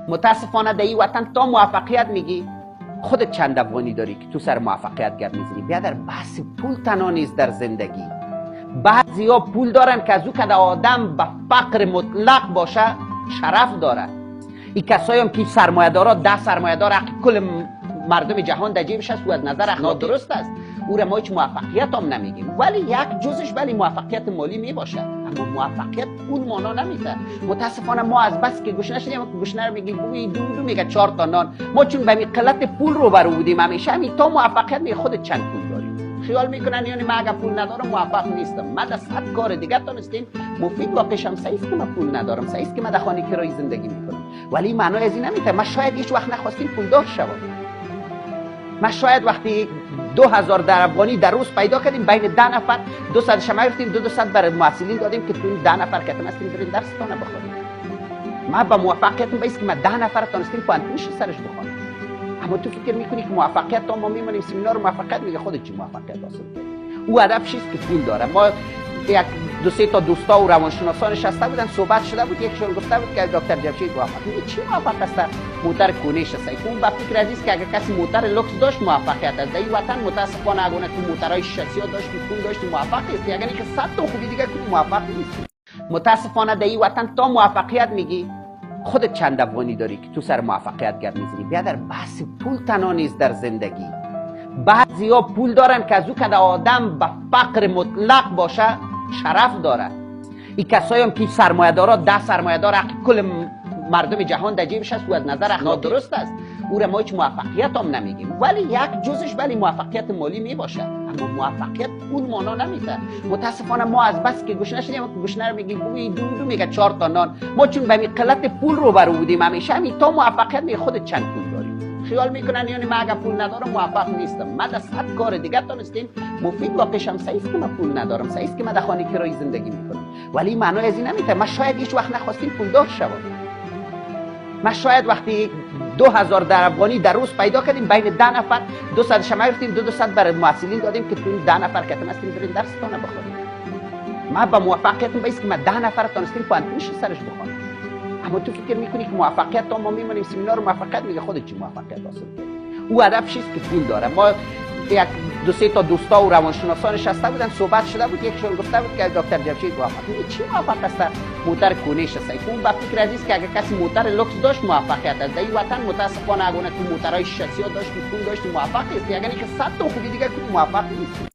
متاسفانه در این وطن تا موفقیت میگی خودت چند افغانی داری که تو سر موفقیت گپ میزنی. بیادر بحث پول تنها نیست در زندگی. بعضیا پول دارن که از او که آدم به فقر مطلق باشه شرف داره. این کسایی هم که سرمایه دارا 10 سرمایه دار کل مردم جهان در جیبش هست و از نظر اخلاقی درست است، او را ما هیچ موفقیت هم نمیگیم، ولی یک جزش ولی موفقیت مالی می باشه، اما موفقیت پول مانا نمیده. متاسفانه ما از بس که گشنه شدیم که گشنه رو میگیم بوی دو میگه 4 تا نان، ما چون به قلت پول رو برو بودیم همیشه همین تا موفقیت میگه خودت چند پول داری. خیال میکنن یعنی من اگه پول ندارم موفق نیستم. من در 100 کار دیگه تونستیم مفید واقعشم صحیح است که من پول ندارم، صحیح است که من در خانه کرایه زندگی میکنم، ولی معنی از این نمیده ما شاید هیچ وقت نخواستیم پولدار شوم. ما شاید وقتی 2000 در افغانی در روز پیدا کردیم بین 10 نفر 200 شما گرفتیم 200 برای معسلین دادیم که تو این 10 نفر که تونستیم بریم درستان بخونیم. ما با موفقیت بیست که ما 10 نفر تونستیم پانتونش سرش بخونیم. اما تو فکر میکنی که موفقیت تا ما میمونیم سمینار موفقیت میگه خودت چی موفقیت حاصل کردی؟ او هدف چیست که پول داره. ما یک دو سه تا دوستا و روانشناسان نشسته بودن صحبت شده بود، یکشون گفته بود که دکتر جمشید موفق میگه چی موفق است؟ موتر کونیش است. اون با فکر عزیز که اگه کسی موتر لوکس داشت موفقیت است. در این وطن متاسفانه اگه تو موترهای شاسی داشت پول داشت موفق است، یعنی که 100 تا خوبی دیگه که موفق نیست. متاسفانه در این وطن تا موفقیت میگی خودت چند افغانی داری که تو سر موفقیت گپ میزنی. بیادر بحث پول تنها نیست در زندگی. بعضیا پول دارن که از او که آدم به فقر مطلق باشه شرف داره. این کسایی هم که سرمایه دارا 10 سرمایه دار کل مردم جهان در جیبش هست و از نظر اخلاقی درست است، او را ما هیچ موفقیت هم نمیگیم، ولی یک جزش ولی موفقیت مالی می باشه، اما موفقیت پول مانا نمیده. متاسفانه ما از بس که گشنه شدیم که گشنه رو میگیم بوی دو میگه 4 تا نان، ما چون به قلت پول رو برو بودیم همیشه همین تا موفقیت میگه خودت چند پول داری. خیال میکنن یعنی من اگه پول ندارم موفق نیستم. من در 100 کار دیگه تونستیم مفید واقعشم صحیح است که من پول ندارم، صحیح است که من در خانه کرایه زندگی میکنم، ولی معنی از این نمیده ما شاید هیچ وقت نخواستیم پولدار شوم. ما شاید وقتی 2000 در افغانی در روز پیدا کردیم بین 10 نفر 200 شما گرفتیم 200 برای معسلین دادیم که تو این 10 نفر که تونستیم بریم درستان بخونیم. ما با موفقیت بیست که ما 10 نفر تونستیم پانتونش سرش بخونیم. اما تو فکر میکنی که موفقیت تا ما میمونیم سمینار موفقیت میگه خودت چی موفقیت حاصل کردی؟ او هدف چیست که پول داره. ما یک دو سه تا دوستا و روانشناسان نشسته بودن صحبت شده بود، یکشون گفته بود که دکتر جمشید موفق میگه چی موفق است؟ موتر کونیش است. اون با فکر عزیز که اگه کسی موتر لوکس داشت موفقیت است. در این وطن متاسفانه اگه تو موترهای شاسی داشت پول داشت موفق است، یعنی که 100 تا خوبی دیگه که موفق نیست.